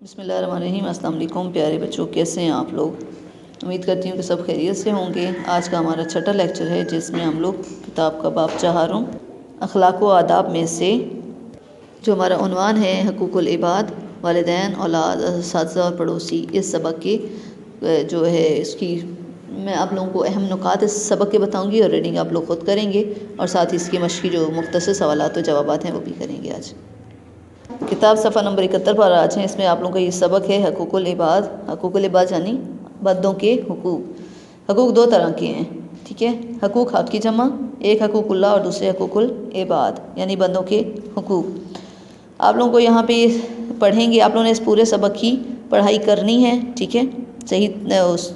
بسم اللہ الرحمن الرحیم۔ السلام علیکم پیارے بچوں، کیسے ہیں آپ لوگ؟ امید کرتی ہوں کہ سب خیریت سے ہوں گے۔ آج کا ہمارا چھٹا لیکچر ہے جس میں ہم لوگ کتاب کا باب 4 اخلاق و آداب میں سے جو ہمارا عنوان ہے حقوق العباد، والدین، اولاد، اساتذہ اور پڑوسی، اس سبق کے جو ہے اس کی میں آپ لوگوں کو اہم نکات اس سبق کے بتاؤں گی اور ریڈنگ آپ لوگ خود کریں گے، اور ساتھ ہی اس کی مشقی جو مختصر سوالات و جوابات ہیں وہ بھی کریں گے۔ آج کتاب صفحہ نمبر 71 پر آج ہیں۔ اس میں آپ لوگوں کا یہ سبق ہے حقوق العباد۔ حقوق العباد یعنی بندوں کے حقوق۔ حقوق دو طرح کے ہیں، ٹھیک ہے؟ حقوق حق کی جمع، ایک حقوق اللہ اور دوسرے حقوق العباد یعنی بندوں کے حقوق۔ آپ لوگوں کو یہاں پہ پڑھیں گے، آپ لوگوں نے اس پورے سبق کی پڑھائی کرنی ہے، ٹھیک ہے؟ صحیح اس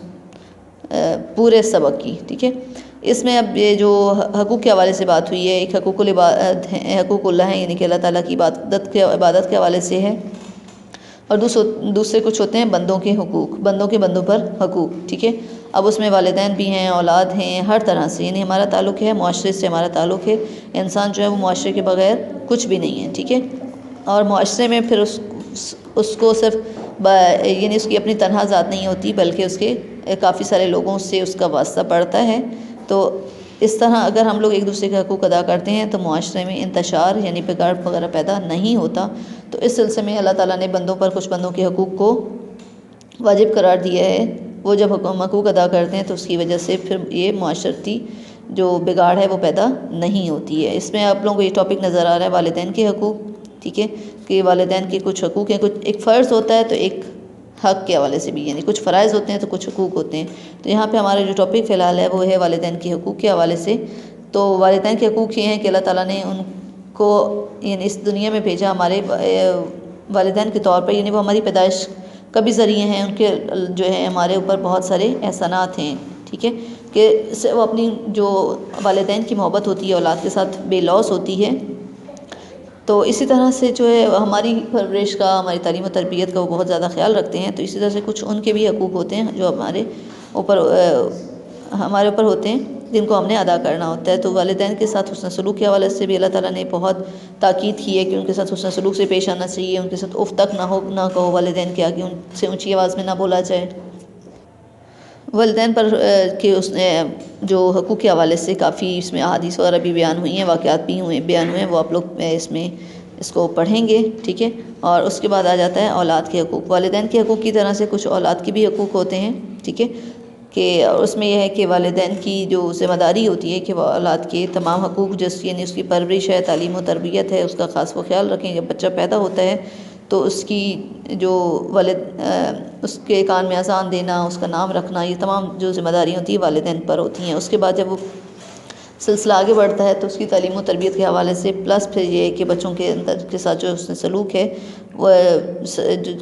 پورے سبق کی، ٹھیک ہے؟ اس میں اب یہ جو حقوق کے حوالے سے بات ہوئی ہے، ایک حقوق العباد ہے، حقوق اللہ ہے یعنی کہ اللہ تعالیٰ کی عبادت کے حوالے سے ہے، اور دوسرے کچھ ہوتے ہیں بندوں کے حقوق، بندوں پر حقوق، ٹھیک ہے؟ اب اس میں والدین بھی ہیں، اولاد ہیں، ہر طرح سے یعنی ہمارا تعلق ہے معاشرے سے، ہمارا تعلق ہے انسان جو ہے وہ معاشرے کے بغیر کچھ بھی نہیں ہے، ٹھیک ہے؟ اور معاشرے میں پھر اس کو صرف یعنی اس کی اپنی تنہا ذات نہیں ہوتی بلکہ اس کے کافی سارے لوگوں سے اس کا واسطہ پڑتا ہے۔ تو اس طرح اگر ہم لوگ ایک دوسرے کے حقوق ادا کرتے ہیں تو معاشرے میں انتشار یعنی بگاڑ وغیرہ پیدا نہیں ہوتا۔ تو اس سلسلے میں اللہ تعالیٰ نے کچھ بندوں کے حقوق کو واجب قرار دیا ہے۔ وہ جب حقوق ادا کرتے ہیں تو اس کی وجہ سے پھر یہ معاشرتی جو بگاڑ ہے وہ پیدا نہیں ہوتی ہے۔ اس میں آپ لوگوں کو یہ ٹاپک نظر آ رہا ہے والدین کے حقوق، ٹھیک ہے؟ کہ والدین کے کچھ حقوق ہیں، کچھ ایک فرض ہوتا ہے تو ایک حق کے حوالے سے بھی، یعنی کچھ فرائض ہوتے ہیں تو کچھ حقوق ہوتے ہیں۔ تو یہاں پہ ہمارا جو ٹاپک فی الحال ہے وہ ہے والدین کے حقوق کے حوالے سے۔ تو والدین کے حقوق یہ ہیں کہ اللہ تعالیٰ نے ان کو یعنی اس دنیا میں بھیجا ہمارے والدین کے طور پر، یعنی وہ ہماری پیدائش کا بھی ذریعہ ہیں، ان کے جو ہے ہمارے اوپر بہت سارے احسانات ہیں، ٹھیک ہے؟ کہ وہ اپنی جو والدین کی محبت ہوتی ہے اولاد کے ساتھ بے لوث ہوتی ہے۔ تو اسی طرح سے جو ہے ہماری پرورش کا، ہماری تعلیم و تربیت کا وہ بہت زیادہ خیال رکھتے ہیں۔ تو اسی طرح سے کچھ ان کے بھی حقوق ہوتے ہیں جو ہمارے اوپر ہوتے ہیں، جن کو ہم نے ادا کرنا ہوتا ہے۔ تو والدین کے ساتھ حسن سلوک کے حوالے سے بھی اللہ تعالیٰ نے بہت تاکید کی ہے کہ ان کے ساتھ حسن سلوک سے پیش آنا چاہیے، ان کے ساتھ اف تک نہ کہو، والدین کے آگے ان سے اونچی آواز میں نہ بولا جائے۔ والدین پر کہ اس نے جو حقوق کے حوالے سے کافی اس میں احادیث وغیرہ بھی بیان ہوئی ہیں، واقعات بھی بیان ہوئے ہیں، وہ آپ لوگ اس کو پڑھیں گے، ٹھیک ہے؟ اور اس کے بعد آ جاتا ہے اولاد کے حقوق۔ والدین کے حقوق کی طرح سے کچھ اولاد کے بھی حقوق ہوتے ہیں، ٹھیک ہے؟ کہ اس میں یہ ہے کہ والدین کی جو ذمہ داری ہوتی ہے کہ وہ اولاد کے تمام حقوق یعنی اس کی پرورش ہے، تعلیم و تربیت ہے، اس کا خاص وہ خیال رکھیں۔ جب بچہ پیدا ہوتا ہے تو اس کی جو اس کے کان میں اذان دینا، اس کا نام رکھنا، یہ تمام جو ذمہ داری ہوتی ہے والدین پر ہوتی ہیں۔ اس کے بعد جب وہ سلسلہ آگے بڑھتا ہے تو اس کی تعلیم و تربیت کے حوالے سے پلس پھر یہ ہے کہ بچوں کے اندر کے ساتھ جو حسن سلوک ہے وہ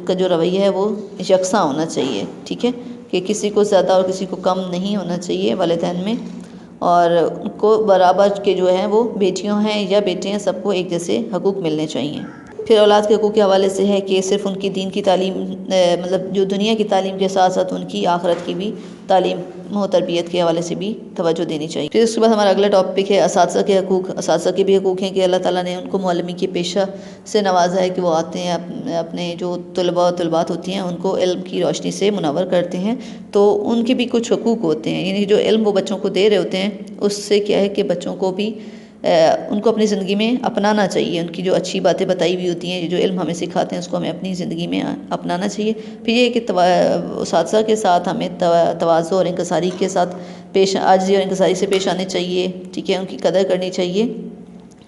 کا جو رویہ ہے وہ یکساں ہونا چاہیے، ٹھیک ہے؟ کہ کسی کو زیادہ اور کسی کو کم نہیں ہونا چاہیے والدین میں، اور ان کو برابر کے جو ہیں وہ بیٹیوں ہیں یا بیٹے ہیں، سب کو ایک جیسے حقوق ملنے چاہیے۔ پھر اولاد کے حقوق کے حوالے سے ہے کہ صرف ان کی دین کی تعلیم مطلب جو دنیا کی تعلیم کے ساتھ ساتھ ان کی آخرت کی بھی تعلیم و تربیت کے حوالے سے بھی توجہ دینی چاہیے۔ پھر اس کے بعد ہمارا اگلا ٹاپک ہے اساتذہ کے حقوق۔ اساتذہ کے بھی حقوق ہیں کہ اللہ تعالیٰ نے ان کو معلمی کے پیشہ سے نوازا ہے کہ وہ آتے ہیں اپنے جو طلباء و طلبات ہوتی ہیں ان کو علم کی روشنی سے منور کرتے ہیں۔ تو ان کے بھی کچھ حقوق ہوتے ہیں، یعنی جو علم وہ بچوں کو دے رہے ہوتے ہیں اس سے کیا ہے کہ بچوں کو بھی ان کو اپنی زندگی میں اپنانا چاہیے۔ ان کی جو اچھی باتیں بتائی ہوئی ہوتی ہیں، جو علم ہمیں سکھاتے ہیں، اس کو ہمیں اپنی زندگی میں اپنانا چاہیے۔ پھر یہ کہ اساتذہ کے ساتھ ہمیں تواضع اور انکساری کے ساتھ عاجزی اور انکساری سے پیش آنے چاہیے، ٹھیک ہے؟ ان کی قدر کرنی چاہیے،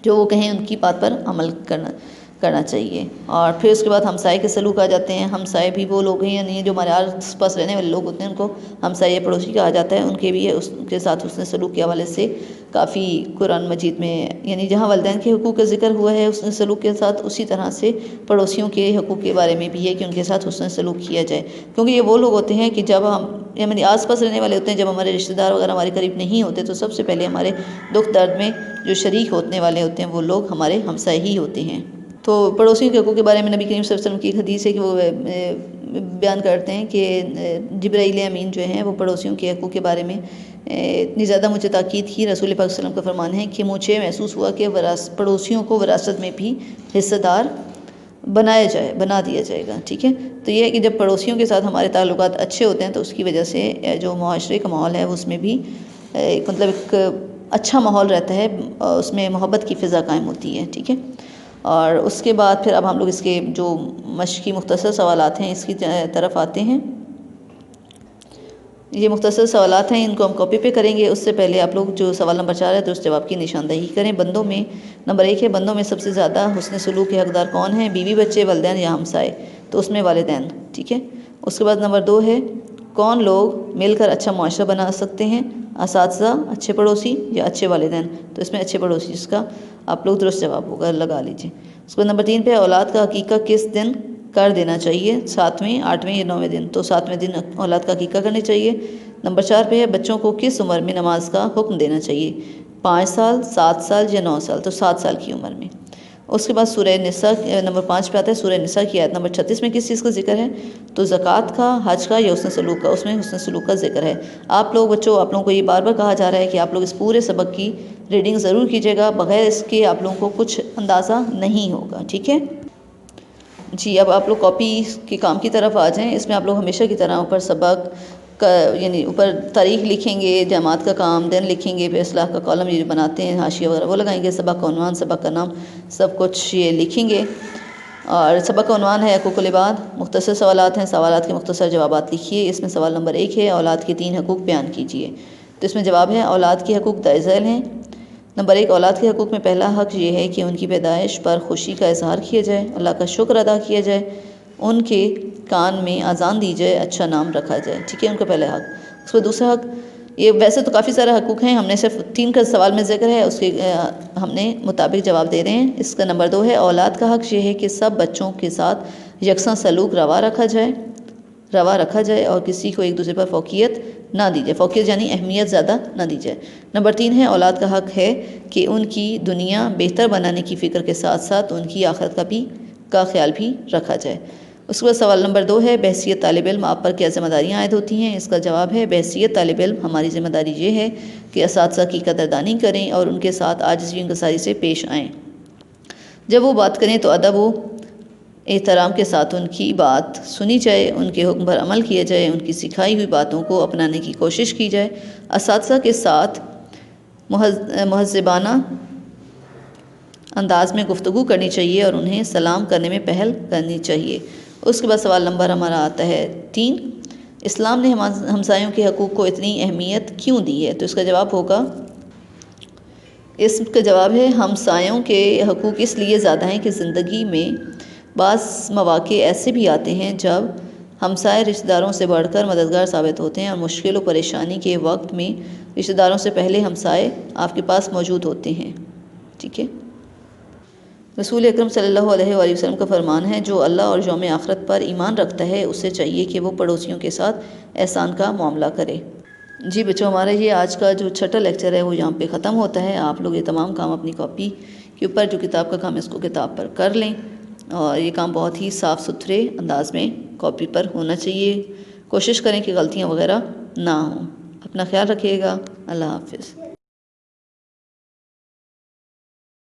جو وہ کہیں ان کی بات پر عمل کرنا چاہیے۔ اور پھر اس کے بعد ہمسائے کے سلوک آ جاتے ہیں۔ ہمسائے بھی وہ لوگ ہیں یعنی جو ہمارے آس پاس رہنے والے لوگ ہوتے ہیں ان کو ہمسائے پڑوسی کہا جاتا ہے۔ ان کے بھی اس کے ساتھ حسن سلوک کے حوالے سے کافی قرآن مجید میں یعنی جہاں والدین کے حقوق کا ذکر ہوا ہے حسن سلوک کے ساتھ، اسی طرح سے پڑوسیوں کے حقوق کے بارے میں بھی ہے کہ ان کے ساتھ حسن سلوک کیا جائے، کیونکہ یہ وہ لوگ ہوتے ہیں کہ جب ہم یعنی آس پاس رہنے والے ہوتے ہیں، جب ہمارے رشتہ دار وغیرہ ہمارے قریب نہیں ہوتے تو سب سے پہلے ہمارے دکھ درد میں جو شریک ہونے والے ہوتے ہیں وہ لوگ ہمارے ہمسائے ہی ہوتے ہیں۔ تو پڑوسیوں کے حقوق کے بارے میں نبی کریم صلی اللہ علیہ وسلم کی ایک حدیث ہے کہ وہ بیان کرتے ہیں کہ جبرائیل امین جو ہیں وہ پڑوسیوں کے حقوق کے بارے میں اتنی زیادہ مجھے تاکید کی۔ رسول پاک صلی اللہ علیہ وسلم کا فرمان ہے کہ مجھے محسوس ہوا کہ پڑوسیوں کو وراثت میں بھی حصہ دار بنا دیا جائے گا، ٹھیک ہے۔ تو یہ ہے کہ جب پڑوسیوں کے ساتھ ہمارے تعلقات اچھے ہوتے ہیں تو اس کی وجہ سے جو معاشرے کا ماحول ہے اس میں بھی مطلب ایک اچھا ماحول رہتا ہے، اس میں محبت کی فضا قائم ہوتی ہے، ٹھیک ہے۔ اور اس کے بعد پھر اب ہم لوگ اس کے جو مشقی مختصر سوالات ہیں اس کی طرف آتے ہیں۔ یہ مختصر سوالات ہیں، ان کو ہم کاپی پہ کریں گے۔ اس سے پہلے آپ لوگ جو سوال نمبر 4 ہے درست جواب کی نشاندہی کریں۔ بندوں میں نمبر 1 ہے، بندوں میں سب سے زیادہ حسن سلوک کے حقدار کون ہیں؟ بیوی، بچے، والدین یا ہمسائے؟ تو اس میں والدین، ٹھیک ہے۔ اس کے بعد نمبر 2 ہے، کون لوگ مل کر اچھا معاشرہ بنا سکتے ہیں؟ اساتذہ، اچھے پڑوسی یا اچھے والدین؟ تو اس میں اچھے پڑوسی اس کا آپ لوگ درست جواب ہوگا، لگا لیجیے۔ اس کے بعد نمبر 3 پہ اولاد کا عقیقہ کس دن کر دینا چاہیے؟ 7ویں، 8ویں یا 9ویں دن؟ تو 7ویں دن اولاد کا عقیقہ کرنا چاہیے۔ نمبر 4 پہ ہے، بچوں کو کس عمر میں نماز کا حکم دینا چاہیے؟ 5 سال، 7 سال یا 9 سال؟ تو 7 سال کی عمر میں۔ اس کے بعد سورہ نساء نمبر 5 پہ آتا ہے، سورہ نساء کی آیت نمبر 36 میں کس چیز کا ذکر ہے؟ تو زکوٰۃ کا، حج کا یا حسن سلوک کا؟ اس میں حسن سلوک کا ذکر ہے۔ آپ لوگ بچوں، آپ لوگوں کو یہ بار بار کہا جا رہا ہے کہ آپ لوگ اس پورے سبق کی ریڈنگ ضرور کیجیے گا، بغیر اس کے آپ لوگوں کو کچھ اندازہ نہیں ہوگا، ٹھیک ہے جی۔ اب آپ لوگ کاپی کے کام کی طرف آ جائیں۔ اس میں آپ لوگ ہمیشہ کی طرح اوپر سبق کا یعنی اوپر تاریخ لکھیں گے، جماعت کا کام دن لکھیں گے، پھر اصلاح کا کالم یہ جو بناتے ہیں حاشیہ وغیرہ وہ لگائیں گے، سبق کا عنوان، سبق کا نام، سب کچھ یہ لکھیں گے۔ اور سبق کا عنوان ہے حقوق العباد، مختصر سوالات ہیں، سوالات کے مختصر جوابات لکھیے۔ اس میں سوال نمبر 1 ہے، اولاد کے 3 حقوق بیان کیجیے۔ تو اس میں جواب ہے، اولاد کے حقوق درج ذیل ہیں۔ نمبر 1، اولاد کے حقوق میں پہلا حق یہ ہے کہ ان کی پیدائش پر خوشی کا اظہار کیا جائے، اللہ کا شکر ادا کیا جائے، ان کے کان میں اذان دی جائے، اچھا نام رکھا جائے، ٹھیک ہے، ان کا پہلا حق۔ اس کا دوسرا حق، یہ ویسے تو کافی سارے حقوق ہیں، ہم نے صرف 3 کا سوال میں ذکر ہے، اس کے ہم نے مطابق جواب دے رہے ہیں۔ اس کا نمبر 2 ہے، اولاد کا حق یہ ہے کہ سب بچوں کے ساتھ یکساں سلوک روا رکھا جائے اور کسی کو ایک دوسرے پر فوقیت نہ دی جائے، فوقیت یعنی اہمیت زیادہ نہ دی جائے۔ نمبر 3 ہے، اولاد کا حق ہے کہ ان کی دنیا بہتر بنانے کی فکر کے ساتھ ساتھ ان کی آخرت کا خیال بھی رکھا جائے۔ اس کے بعد سوال نمبر 2 ہے، بحیثیت طالب علم آپ پر کیا ذمہ داریاں عائد ہوتی ہیں؟ اس کا جواب ہے، بحیثیت طالب علم ہماری ذمہ داری یہ ہے کہ اساتذہ کی قدردانی کریں اور ان کے ساتھ عاجزی و انکساری سے پیش آئیں۔ جب وہ بات کریں تو ادب و احترام کے ساتھ ان کی بات سنی جائے، ان کے حکم پر عمل کیا جائے، ان کی سکھائی ہوئی باتوں کو اپنانے کی کوشش کی جائے۔ اساتذہ کے ساتھ مہذبانہ انداز میں گفتگو کرنی چاہیے اور انہیں سلام کرنے میں پہل کرنی چاہیے۔ اس کے بعد سوال نمبر ہمارا آتا ہے 3، اسلام نے ہمسایوں کے حقوق کو اتنی اہمیت کیوں دی ہے؟ تو اس کا جواب ہوگا، اس کا جواب ہے، ہمسایوں کے حقوق اس لیے زیادہ ہیں کہ زندگی میں بعض مواقع ایسے بھی آتے ہیں جب ہمسائے رشتہ داروں سے بڑھ کر مددگار ثابت ہوتے ہیں، اور مشکل و پریشانی کے وقت میں رشتہ داروں سے پہلے ہمسائے آپ کے پاس موجود ہوتے ہیں، ٹھیک ہے۔ رسول اکرم صلی اللہ علیہ وآلہ وسلم کا فرمان ہے، جو اللہ اور یوم آخرت پر ایمان رکھتا ہے اسے چاہیے کہ وہ پڑوسیوں کے ساتھ احسان کا معاملہ کرے۔ جی بچوں، ہمارا یہ آج کا جو 6واں لیکچر ہے وہ یہاں پہ ختم ہوتا ہے۔ آپ لوگ یہ تمام کام اپنی کاپی کے اوپر، جو کتاب کا کام ہے اس کو کتاب پر کر لیں، اور یہ کام بہت ہی صاف ستھرے انداز میں کاپی پر ہونا چاہیے۔ کوشش کریں کہ غلطیاں وغیرہ نہ ہوں۔ اپنا خیال رکھیے گا۔ اللہ حافظ۔